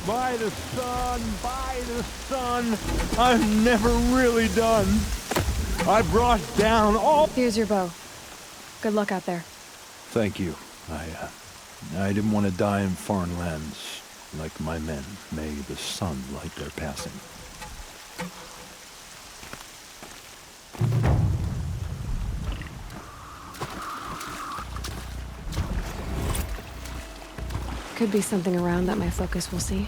By the sun, I'm never really done. I brought down all... Here's your bow. Good luck out there. Thank you. I didn't want to die in foreign lands. Like my men, may the sun light their passing. Could be something around that my focus will see.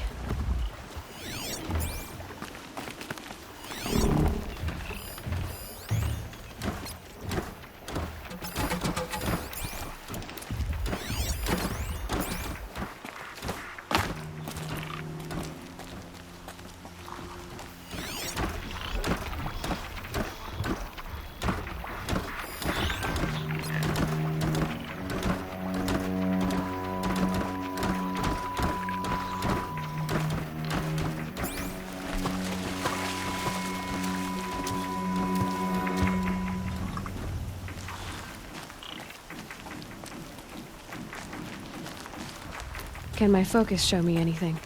Can my focus show me anything?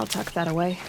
I'll tuck that away.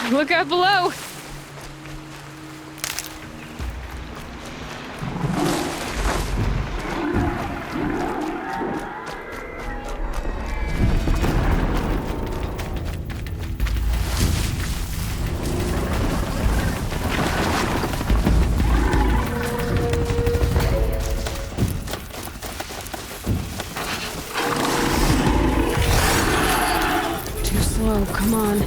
Look out below! Too slow, come on.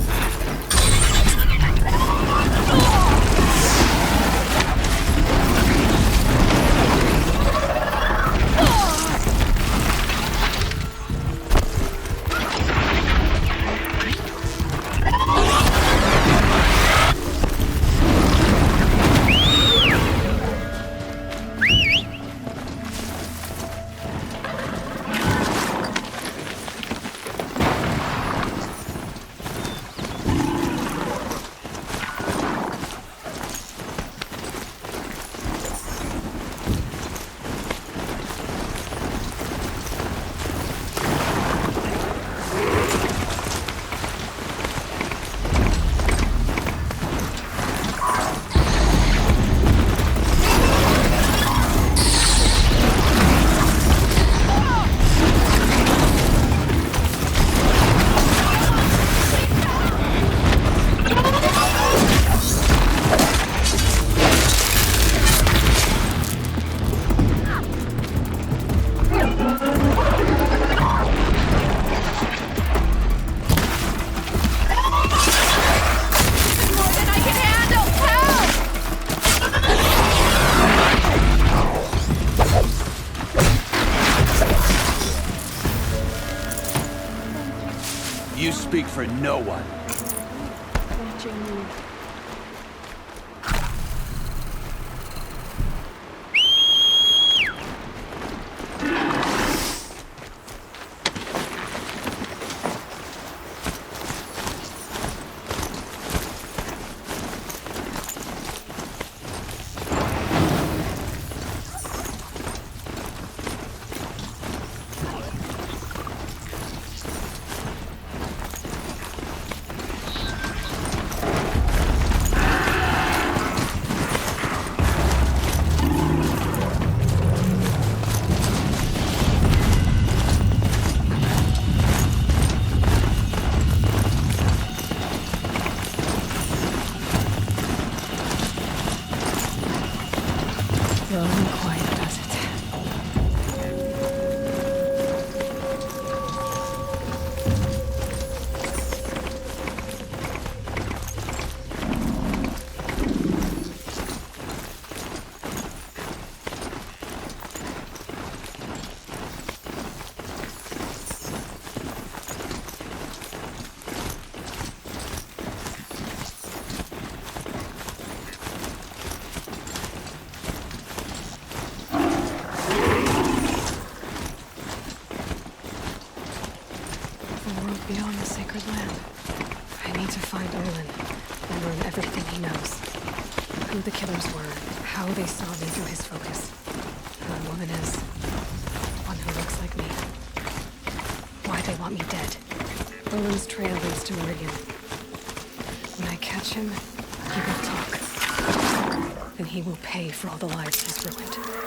You speak for no one. Watching you. to find Olin and learn everything he knows. Who the killers were, how they saw me through his focus. Who the woman is. One who looks like me. Why they want me dead. Olin's trail leads to Meridian. When I catch him, he will talk. And he will pay for all the lives he's ruined.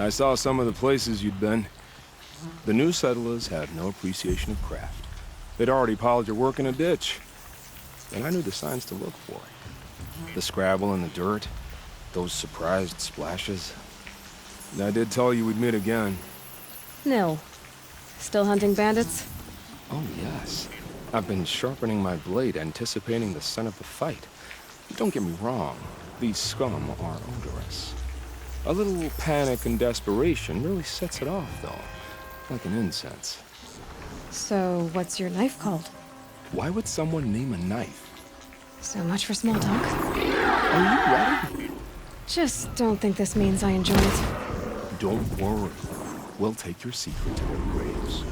I saw some of the places you'd been. The new settlers had no appreciation of craft. They'd already piled your work in a ditch. And I knew the signs to look for. The scrabble in the dirt, those surprised splashes. I did tell you we'd meet again. Nil. Still hunting bandits? Oh, yes. I've been sharpening my blade, anticipating the scent of the fight. Don't get me wrong, these scum are odorous. A little panic and desperation really sets it off, though. Like an incense. So, what's your knife called? Why would someone name a knife? So much for small talk. Are you ready? Just don't think this means I enjoy it. Don't worry. We'll take your secret to their graves.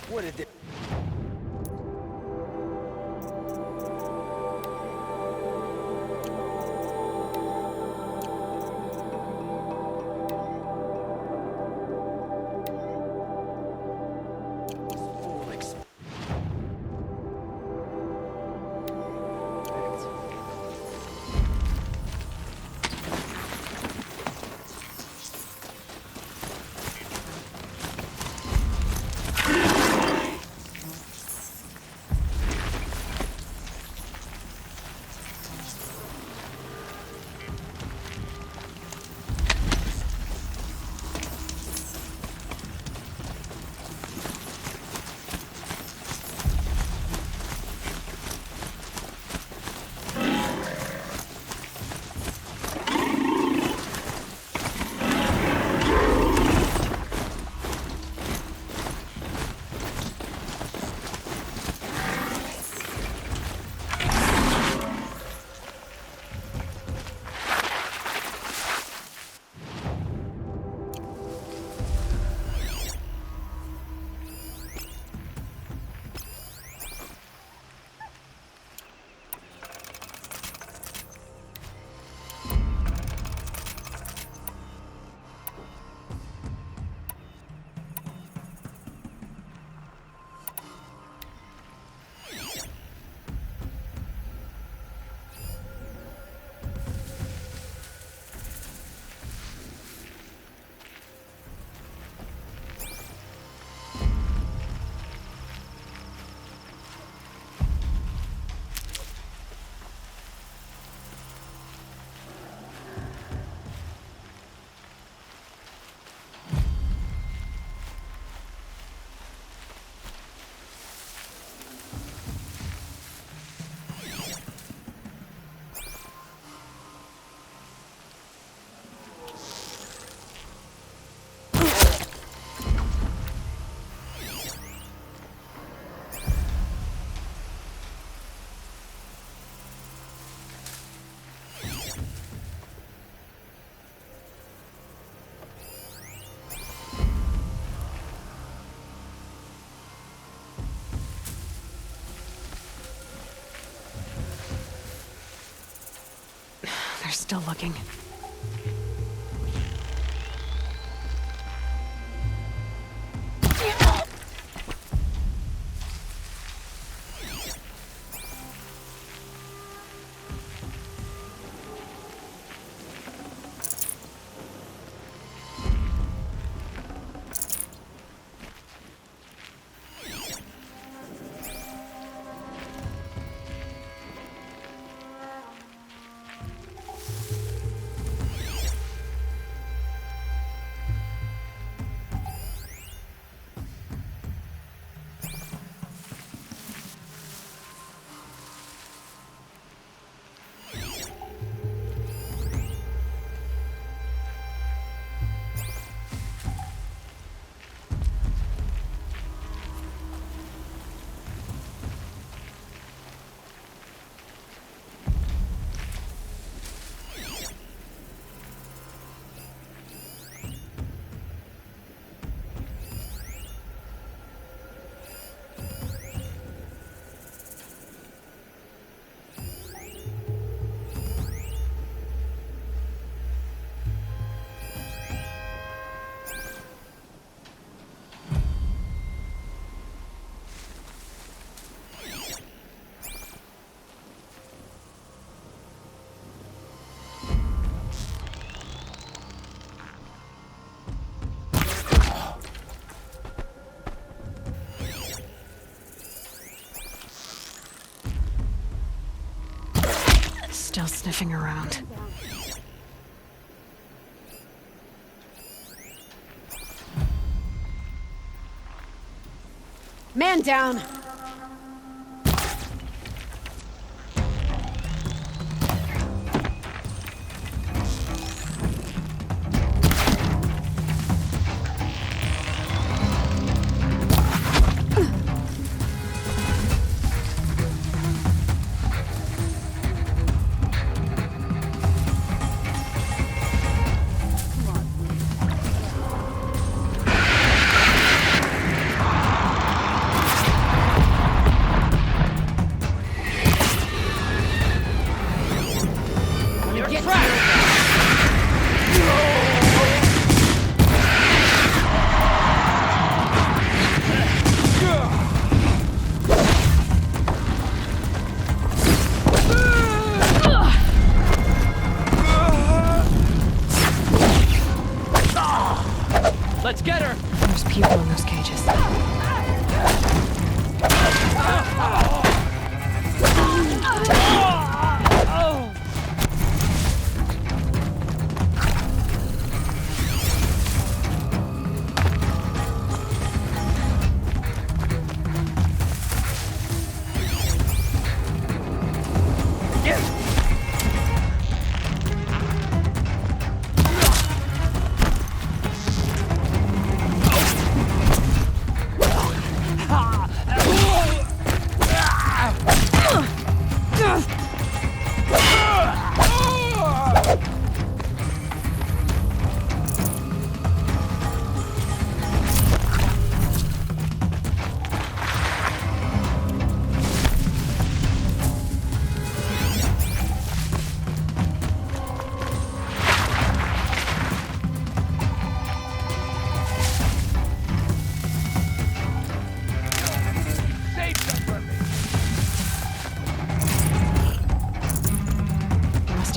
What did they... They're still looking. still sniffing around. Man down! Let's get her! There's people in those cages.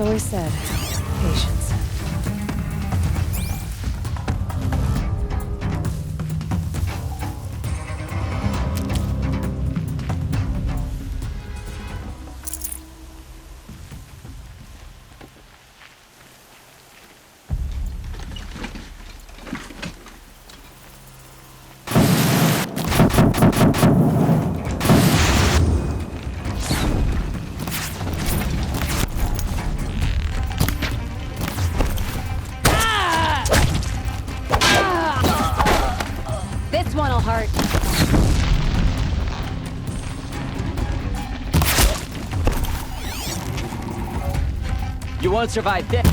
Always said, patience. This one'll hurt. You won't survive this.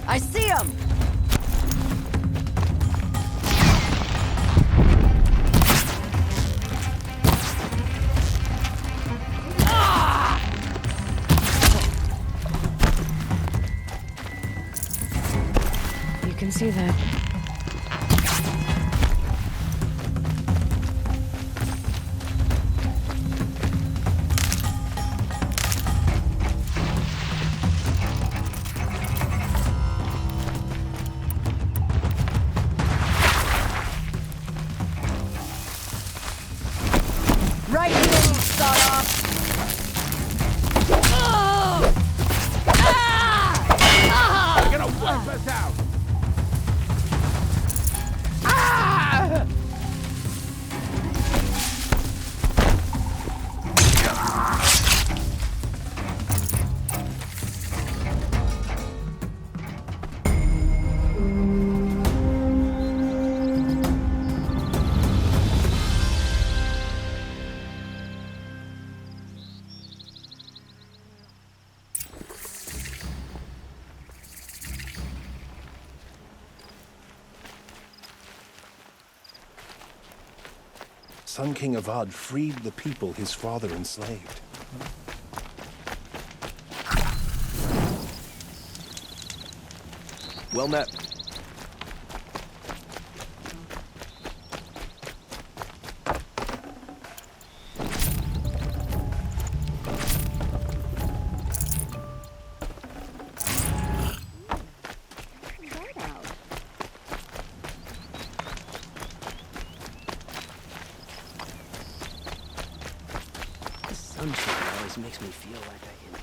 I see him! You can see that. Right here, you start off! They're gonna wipe us out! Sun King Avad freed the people his father enslaved. Well met. The sunshine always makes me feel like I can...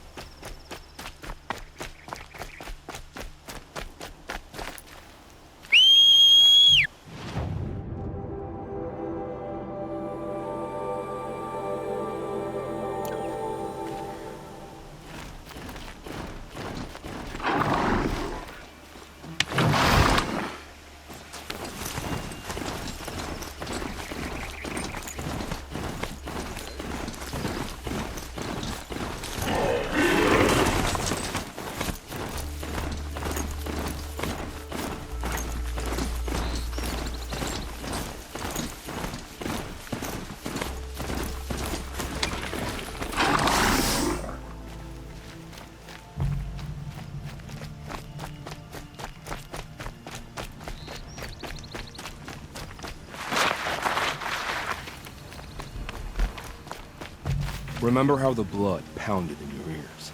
Remember how the blood pounded in your ears?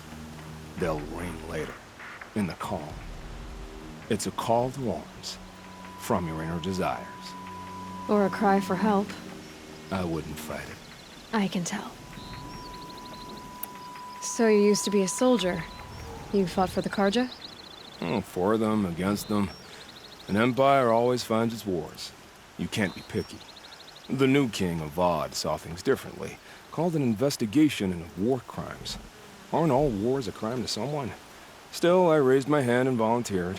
They'll ring later, in the calm. It's a call to arms, from your inner desires. Or a cry for help. I wouldn't fight it. I can tell. So you used to be a soldier. You fought for the Karja? For them, against them. An empire always finds its wars. You can't be picky. The new king of Vod saw things differently. Called an investigation into war crimes. Aren't all wars a crime to someone? Still, I raised my hand and volunteered.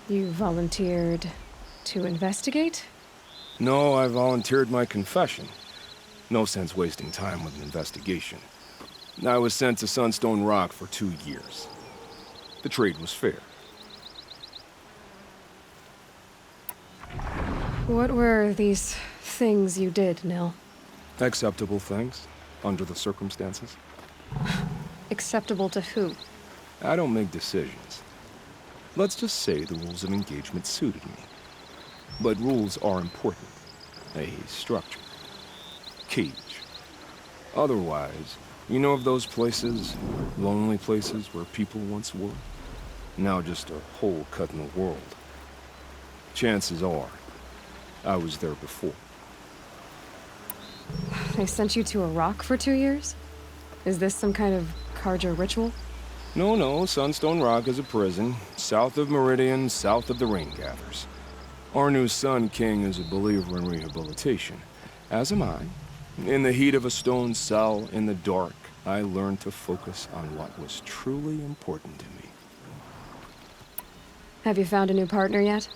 You volunteered to investigate? No, I volunteered my confession. No sense wasting time with an investigation. I was sent to Sunstone Rock for 2 years. The trade was fair. What were these things you did, Nil? Acceptable things, under the circumstances. Acceptable to who? I don't make decisions. Let's just say the rules of engagement suited me. But rules are important. A structure. Cage. Otherwise, you know of those places, lonely places where people once were? Now just a hole cut in the world. Chances are, I was there before. They sent you to a rock for 2 years? Is this some kind of Karja ritual? No, Sunstone Rock is a prison, south of Meridian, south of the Rain Gathers. Our new Sun King is a believer in rehabilitation, as am I. In the heat of a stone cell, in the dark, I learned to focus on what was truly important to me. Have you found a new partner yet?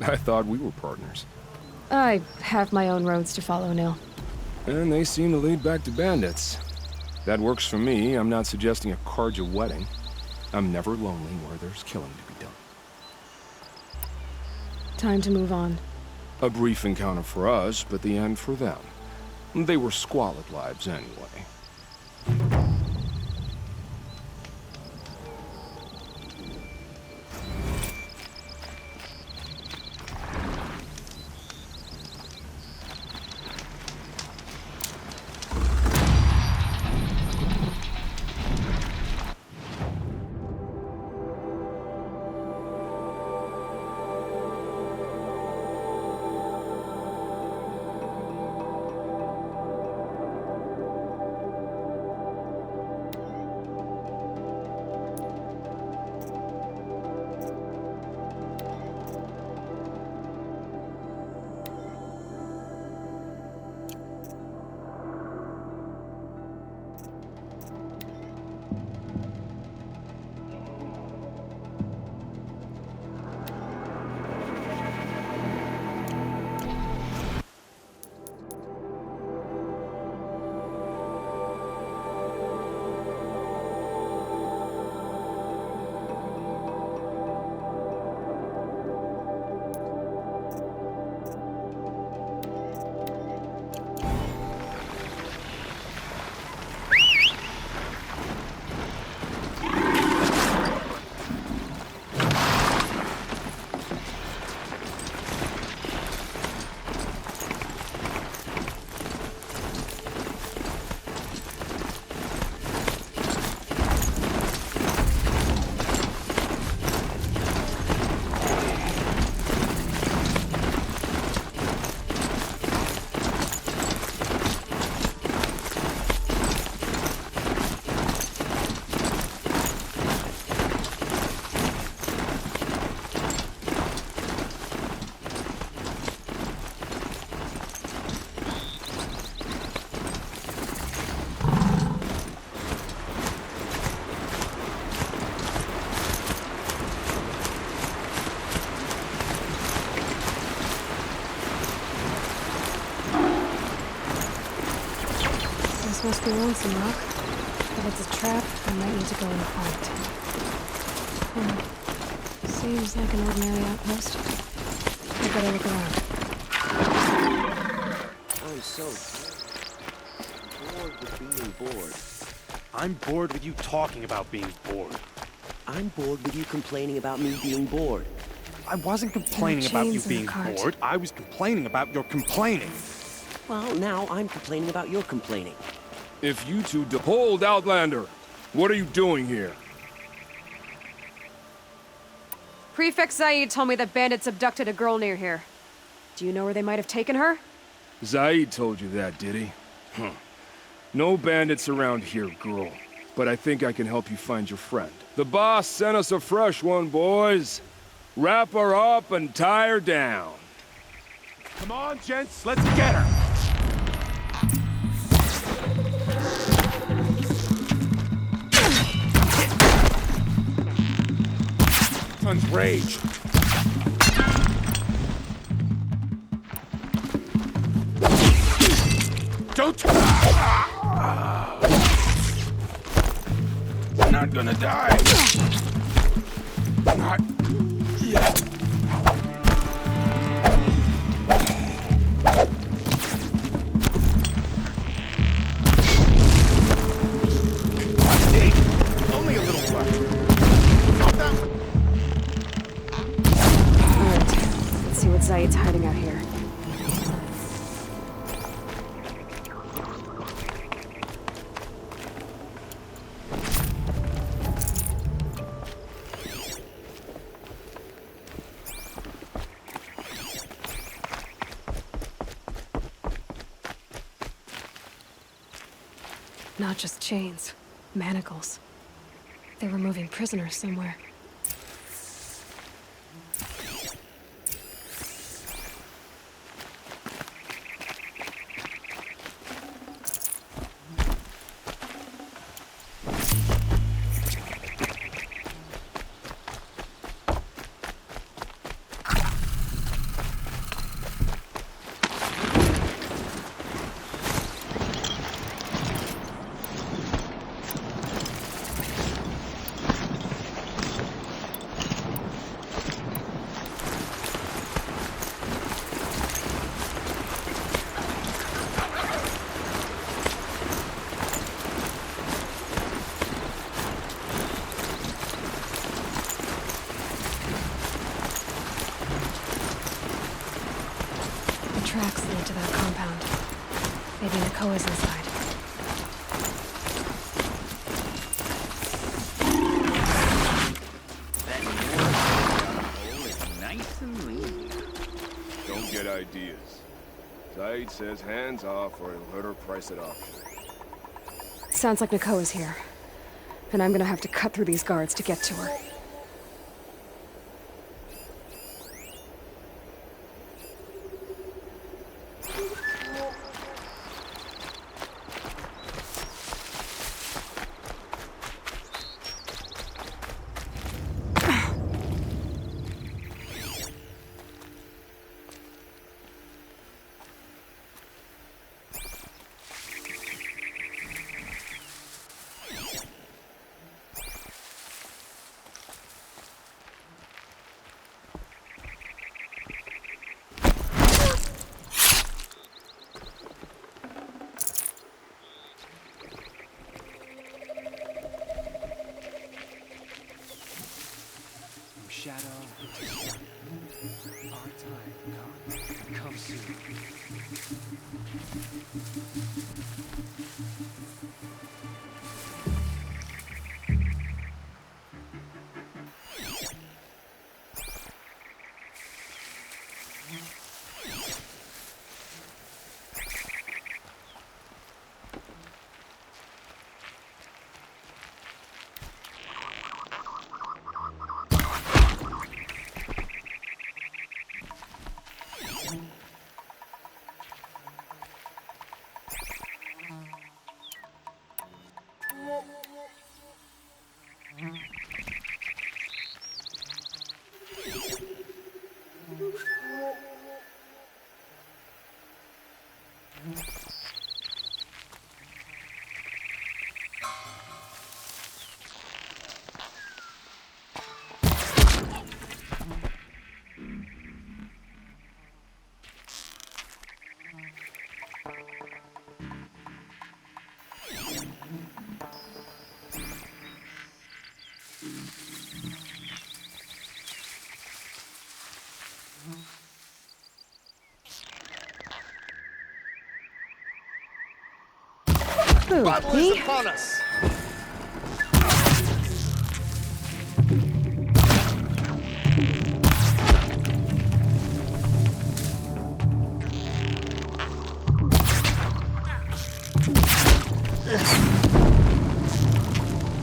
I thought we were partners. I have my own roads to follow, Nil. And they seem to lead back to bandits. That works for me. I'm not suggesting a Karja wedding. I'm never lonely where there's killing to be done. Time to move on. A brief encounter for us, but the end for them. They were squalid lives anyway. Must be lonesome, Rock. If it's a trap, I might need to go and fight. Seems like an ordinary outpost. I better look around. I'm so bored with being bored. I'm bored with you talking about being bored. I'm bored with you complaining about me being bored. I wasn't complaining about you chains in the being cart. bored. I was complaining about your complaining. Well, now I'm complaining about your complaining. If you two hold, Outlander! What are you doing here? Prefect Zaid told me that bandits abducted a girl near here. Do you know where they might have taken her? Zaid told you that, did he? Huh. No bandits around here, girl. But I think I can help you find your friend. The boss sent us a fresh one, boys. Wrap her up and tie her down. Come on, gents, let's get her! Son's rage. Don't. You're not gonna die. Not yet. Only a little left. Not that one. Alright, let's see what Zaid's hiding out here. Not just chains, manacles. They were moving prisoners somewhere. Tracks lead to that compound. Maybe Nakoa's inside. That hole is nice and lean. Don't get ideas. Zaid says hands off or he'll let her price it off. Sounds like Nakoa's here. And I'm gonna have to cut through these guards to get to her. Shadow, our time come soon. Ooh, Battle me? is upon us!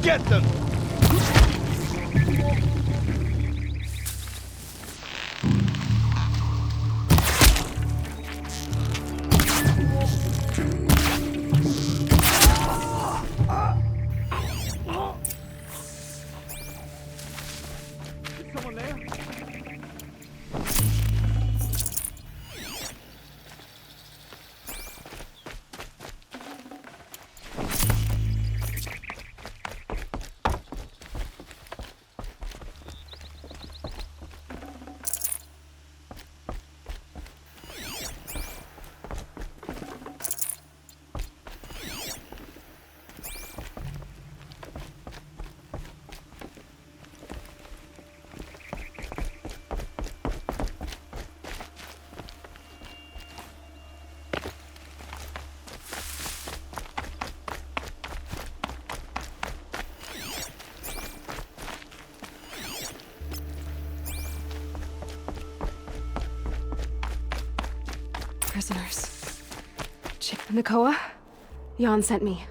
Get them! Prisoners. Chip and Nakoa? Jan sent me.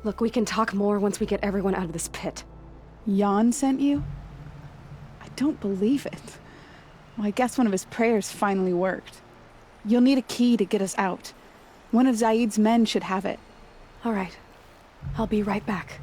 Look, we can talk more once we get everyone out of this pit. Jan sent you? I don't believe it. Well, I guess one of his prayers finally worked. You'll need a key to get us out. One of Zaid's men should have it. All right. I'll be right back.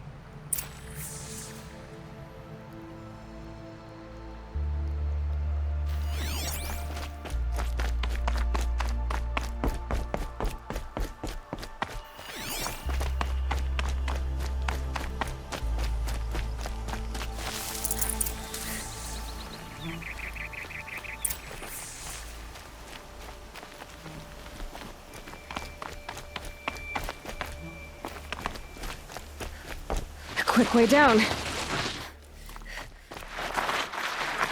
Quick way down.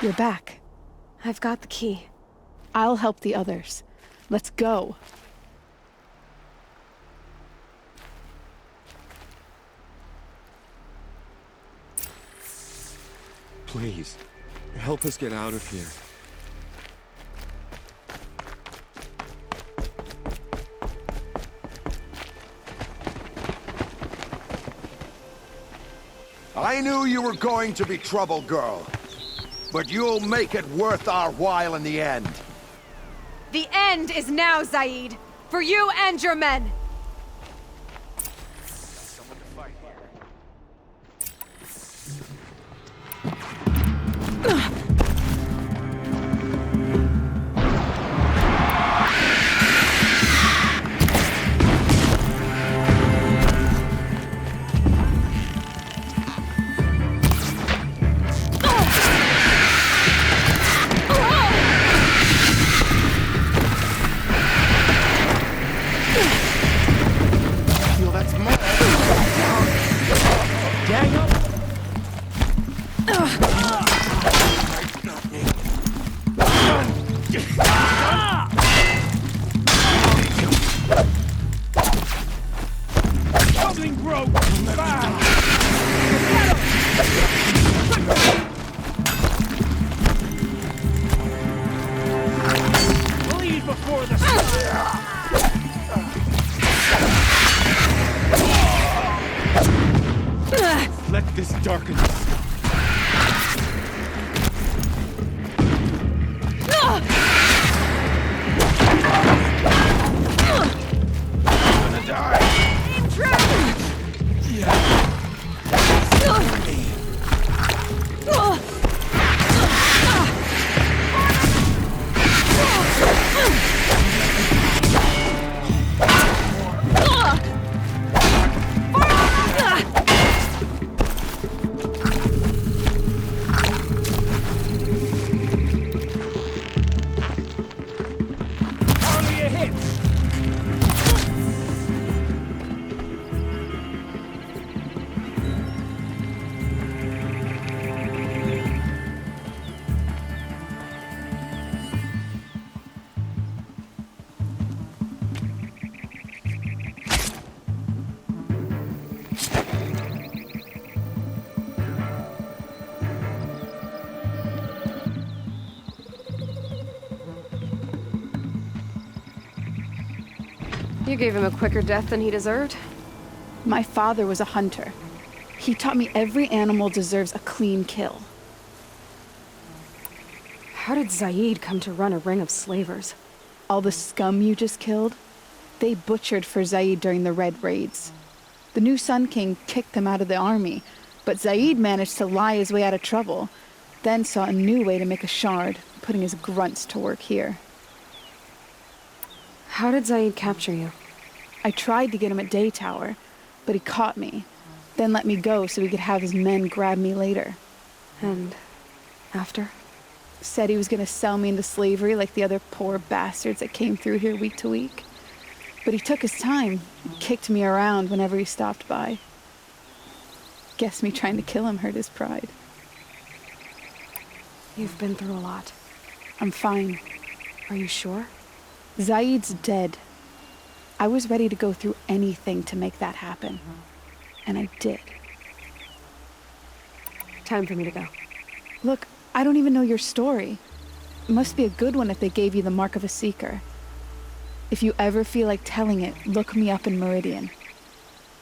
You're back. I've got the key. I'll help the others. Let's go. Please, help us get out of here. I knew you were going to be trouble, girl. But you'll make it worth our while in the end. The end is now, Zaid! For you and your men! You gave him a quicker death than he deserved. My father was a hunter. He taught me every animal deserves a clean kill. How did Zaid come to run a ring of slavers? All the scum you just killed, they butchered for Zaid during the Red Raids. The new Sun King kicked them out of the army, but Zaid managed to lie his way out of trouble, then saw a new way to make a shard, putting his grunts to work here. How did Zaid capture you? I tried to get him at Day Tower, but he caught me, then let me go so he could have his men grab me later. And after? Said he was gonna sell me into slavery like the other poor bastards that came through here week to week. But he took his time, kicked me around whenever he stopped by. Guess me trying to kill him hurt his pride. You've been through a lot. I'm fine. Are you sure? Zaid's dead. I was ready to go through anything to make that happen. And I did. Time for me to go. Look, I don't even know your story. It must be a good one if they gave you the mark of a seeker. If you ever feel like telling it, look me up in Meridian.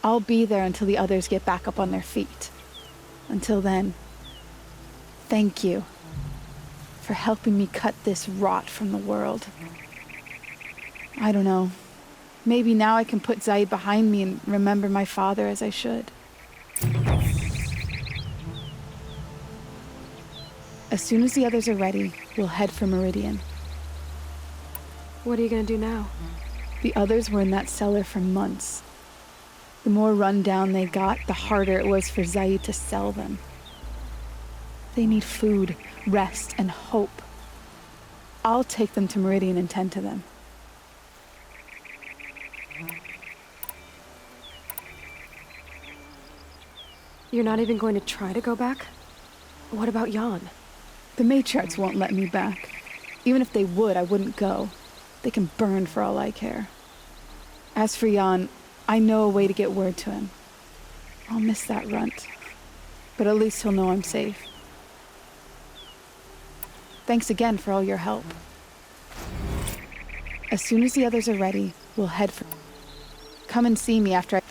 I'll be there until the others get back up on their feet. Until then, thank you for helping me cut this rot from the world. I don't know. Maybe now I can put Zaid behind me and remember my father as I should. As soon as the others are ready, we'll head for Meridian. What are you gonna do now? The others were in that cellar for months. The more run down they got, the harder it was for Zaid to sell them. They need food, rest, and hope. I'll take them to Meridian and tend to them. You're not even going to try to go back? What about Jan? The matriarchs won't let me back. Even if they would, I wouldn't go. They can burn for all I care. As for Jan, I know a way to get word to him. I'll miss that runt. But at least he'll know I'm safe. Thanks again for all your help. As soon as the others are ready, we'll head for... Come and see me after I...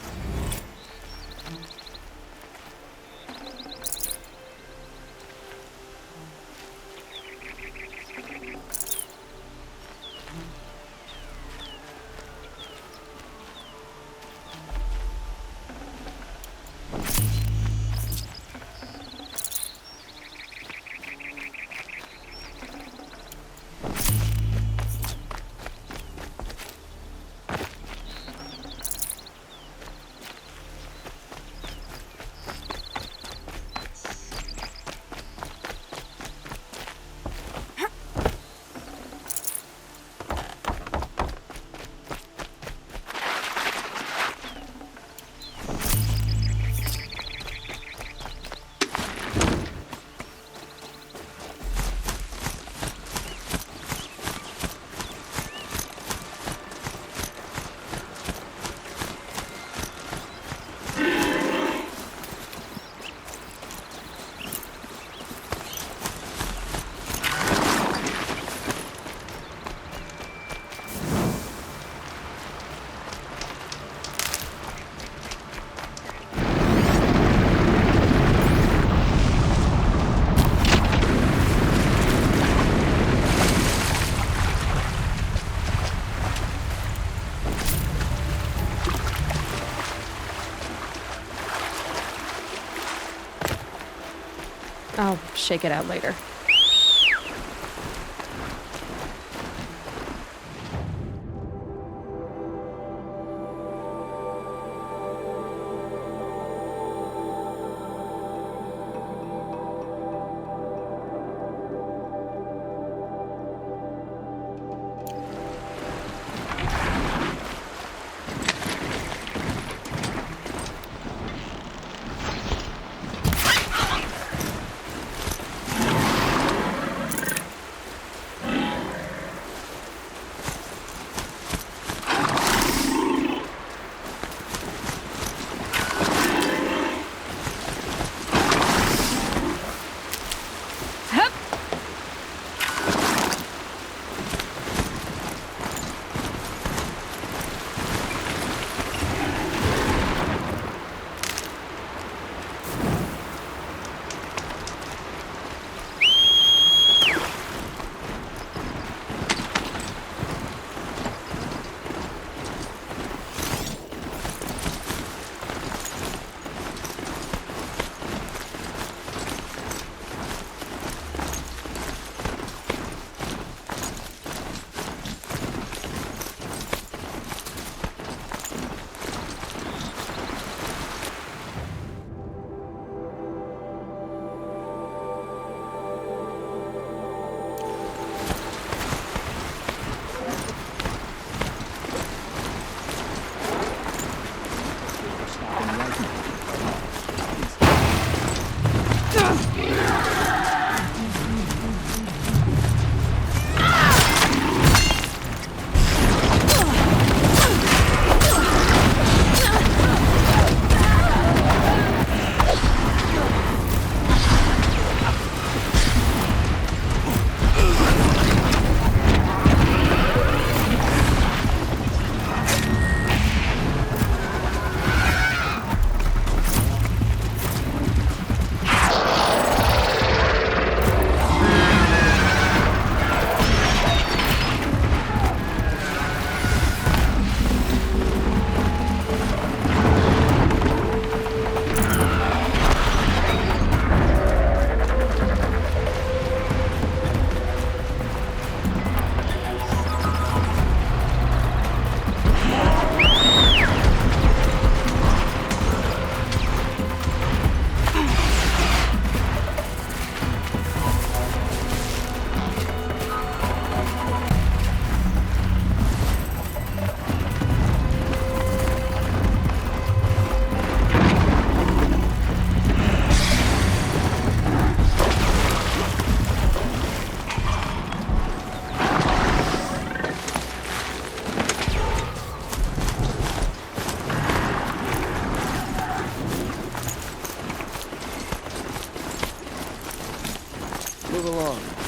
I'll shake it out later.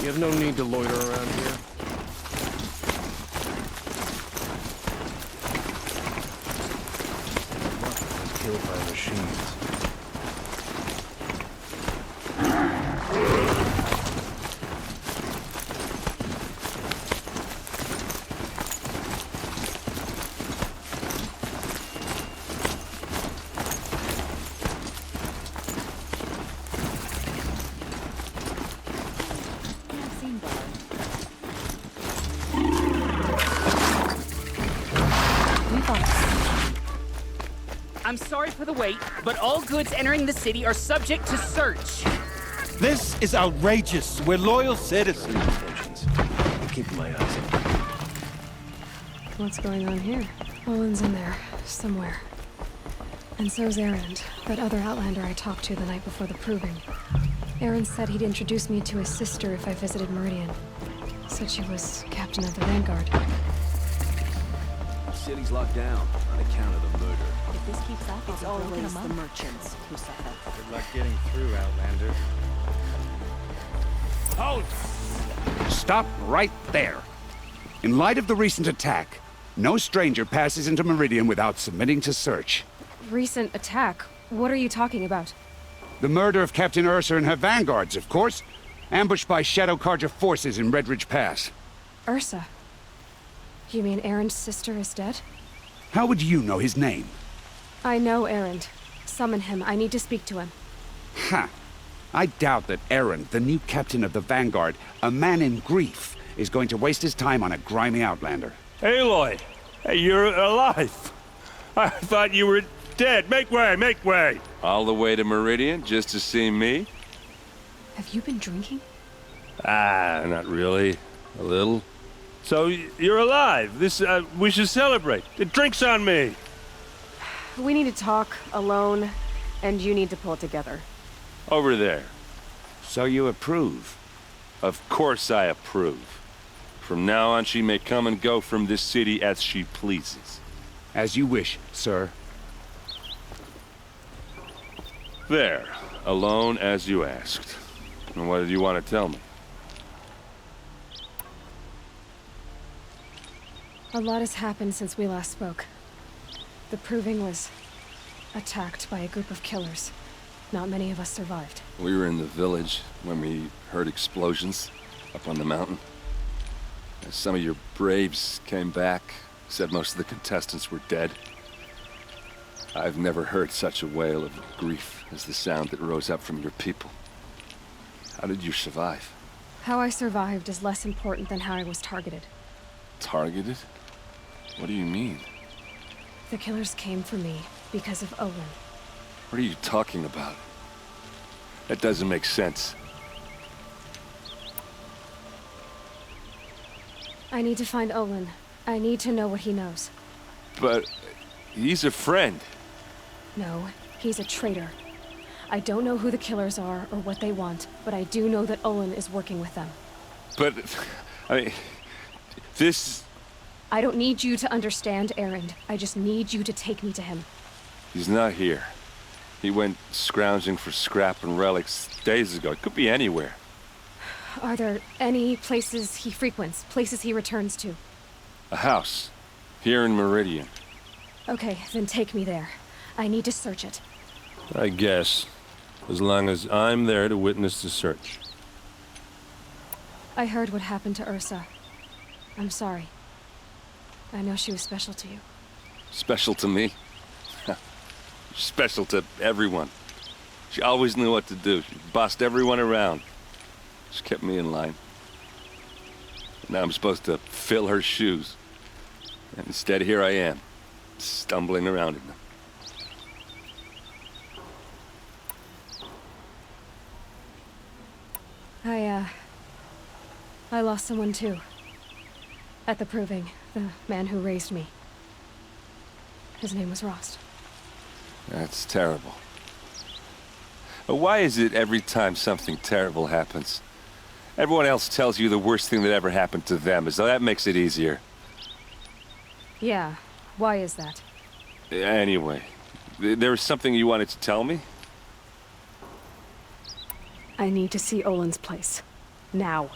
You have no need to loiter around here. Was killed by machines. I'm sorry for the wait, but all goods entering the city are subject to search. This is outrageous. We're loyal citizens. Intentions. I'm keeping my eyes open. What's going on here? Olin's in there, somewhere. And so's Erend, that other Outlander I talked to the night before the proving. Erend said he'd introduce me to his sister if I visited Meridian. Said she was captain of the Vanguard. The city's locked down on account of the murder. If this keeps up, it's always the merchants who suffer. Good luck getting through, Outlander. Halt! Stop right there. In light of the recent attack, no stranger passes into Meridian without submitting to search. Recent attack? What are you talking about? The murder of Captain Ursa and her vanguards, of course. Ambushed by Shadow Carja forces in Redridge Pass. Ursa? You mean Erend's sister is dead? How would you know his name? I know Erend. Summon him. I need to speak to him. Ha! I doubt that Erend, the new captain of the Vanguard, a man in grief, is going to waste his time on a grimy outlander. Aloy! Hey, you're alive! I thought you were dead. Make way, make way! All the way to Meridian just to see me? Have you been drinking? Ah, not really. A little. So, you're alive. We should celebrate. The drink's on me! We need to talk, alone, and you need to pull it together. Over there. So you approve? Of course I approve. From now on, she may come and go from this city as she pleases. As you wish, sir. There. Alone as you asked. And what did you want to tell me? A lot has happened since we last spoke. The Proving was attacked by a group of killers. Not many of us survived. We were in the village when we heard explosions up on the mountain. And some of your braves came back, said most of the contestants were dead. I've never heard such a wail of grief as the sound that rose up from your people. How did you survive? How I survived is less important than how I was targeted. Targeted? What do you mean? The killers came for me because of Olin. What are you talking about? That doesn't make sense. I need to find Olin. I need to know what he knows. But he's a friend. No, he's a traitor. I don't know who the killers are or what they want, but I do know that Olin is working with them. But, I mean, this... I don't need you to understand, Erend. I just need you to take me to him. He's not here. He went scrounging for scrap and relics days ago. It could be anywhere. Are there any places he frequents, places he returns to? A house. Here in Meridian. Okay, then take me there. I need to search it. I guess. As long as I'm there to witness the search. I heard what happened to Ursa. I'm sorry. I know she was special to you. Special to me? Special to everyone. She always knew what to do. She bossed everyone around. She kept me in line. Now I'm supposed to fill her shoes. And instead, here I am, stumbling around in them. I lost someone too. At the Proving, the man who raised me. His name was Rost. That's terrible. But why is it every time something terrible happens, everyone else tells you the worst thing that ever happened to them, as though that makes it easier? Yeah, why is that? Anyway, there was something you wanted to tell me? I need to see Olin's place. Now.